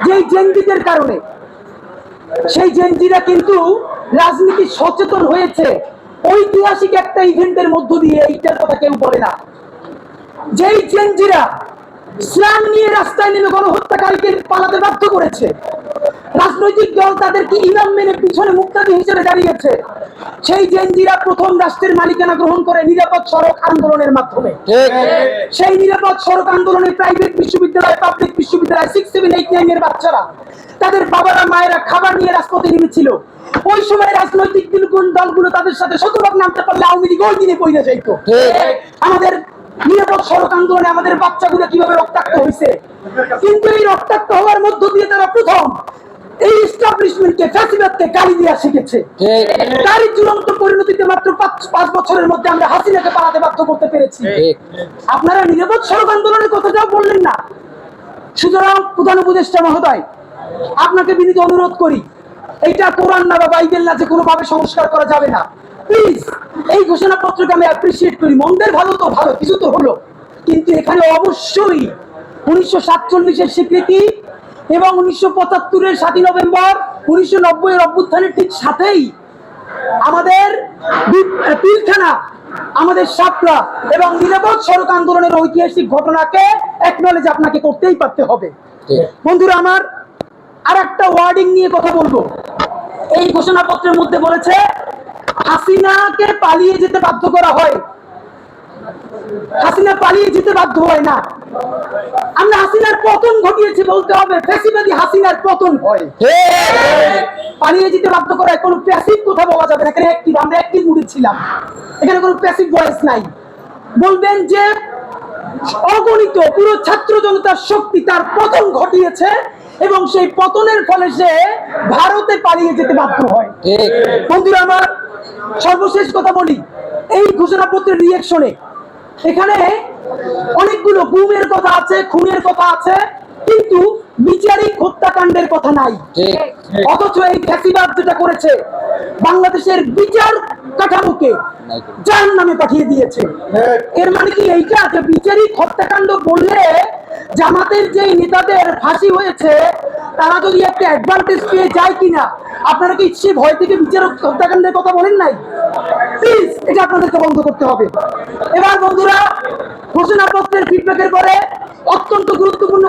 যেই জেনজিদের কারণে, সেই জেনজিরা কিন্তু রাজনীতি সচেতন হয়েছে ঐতিহাসিক একটা ইভেন্টের মধ্য দিয়ে। এইটার কথা কেউ বলে না। যেই জেনজিরা ইসলাম নিয়ে রাস্তায় নেমে গণহত্যাকারীকে পালাতে বাধ্য করেছে, রাজনৈতিক দল তাদেরকে ইমাম মেনে পিছনে মুক্তাদি হিসেবে দাঁড়িয়েছে, সেই জেনজিরা প্রথম রাষ্ট্রের মালিকানা গ্রহণ করে নিরাপদ সড়ক আন্দোলনের মাধ্যমে। সেই নিরাপদ সড়ক আন্দোলনে প্রাইভেট বিশ্ববিদ্যালয়, পাবলিক বিশ্ববিদ্যালয় 6, 7, 8, 9 এর বাচ্চারা, তাদের বাবারা মায়েরা খাবার নিয়ে রাজপথে নেমেছিল। ওই সময় রাজনৈতিক দলগুলো তাদের সাথে শতভাগ নামতে পারলে আওয়ামী লীগ ওই দিনে পড়ে যাইতো। আমাদের নিরাপদ সড়ক আন্দোলনে আমাদের বাচ্চাগুলো কিভাবে রক্তাক্ত হয়েছে, কিন্তু এই রক্তাক্ত হওয়ার মধ্য দিয়ে তারা প্রথম এই এস্টাবলিশমেন্টকে, ফ্যাসিবাদকে গালি দেওয়া শিখেছে। তারই চূড়ান্ত পরিণতিতে মাত্র 5 বছরের মধ্যে আমরা হাসিনাকে পালাতে বাধ্য করতে পেরেছি। আপনারা নিরাপদ সড়ক আন্দোলনের কথাটাও বললেন না। সুতরাং প্রধান উপদেষ্টা মহোদয়, আপনাকে বিনীত অনুরোধ করি, এইটা কোরআন না বা বাইবেল না যে কোনোভাবে সংস্কার করা যাবে না। প্লিজ, এই ঘোষণাপত্রকে আমি অ্যাপ্রিসিয়েট করি। মন্দের ভালো তো ভালো, কিছু তো হলো, কিন্তু এখানে অবশ্যই 1947-এর স্বীকৃতি এবং 1975-এর 7ই নভেম্বর, 1990-এর অভ্যুত্থানের ঠিক সাথেই আমাদের পিলখানা, আমাদের সাপড়া এবং নিরাপদ সড়ক আন্দোলনের ঐতিহাসিক ঘটনাকে অ্যাকনলেজ আপনাকে করতেই পারতে হবে। বন্ধুরা আমার, আর একটা ওয়ার্ডিং নিয়ে কথা বলবো। এই ঘোষণাপত্রের মধ্যে বলেছে হাসিনাকে পালিয়ে যেতে বাধ্য করা হয়। হাসিনা পালিয়ে যেতে বাধ্য হয় না, আমরা হাসিনার পতন ঘটিয়েছি বলতে হবে। ফ্যাসিবাদী হাসিনার পতন হয়। পালিয়ে যেতে বাধ্য করা হয়, কোনো প্যাসিভ কথা বলা যাবে না। এখানে অ্যাক্টিভ, আমরা অ্যাক্টিভ মুডে ছিলাম, এখানে কোনো প্যাসিভ ভয়েস নাই। বলবেন যে অগণিত পুরো ছাত্র জনতার শক্তি তার পতন ঘটিয়েছে এবং সেই পতনের ফলে সে ভারতে পালিয়ে যেতে বাধ্য হয়। বন্ধুরা আমার, সর্বশেষ কথা বলি, এই ঘোষণাপত্রের রিঅ্যাকশনে এখানে অনেকগুলো গুমের কথা আছে, খুনের কথা আছে, কিন্তু বিচারিক হত্যাকাণ্ডের কথা নাই। অথচ এই ফ্যাসিবাদ যেটা করেছে, বাংলাদেশের বিচার কাঠামোকে জাহান্নামে পাঠিয়ে দিয়েছে। এর মানে কি এইটা যে বিচারিক হত্যাকাণ্ড বললে জামাতের যে নেতাদের ফাঁসি হয়েছে তারা যদি একটা অ্যাডভান্টেজ পেয়ে যায় কিনা? আপনারা কি সে ভয় থেকে বিচারক হত্যাকাণ্ডের কথা বলেন নাই? প্লিজ, এটা আপনাদেরকে বন্ধ করতে হবে। এবার বন্ধুরা, ঘোষণাপত্রের ফিডব্যাকের পরে অত্যন্ত গুরুত্বপূর্ণ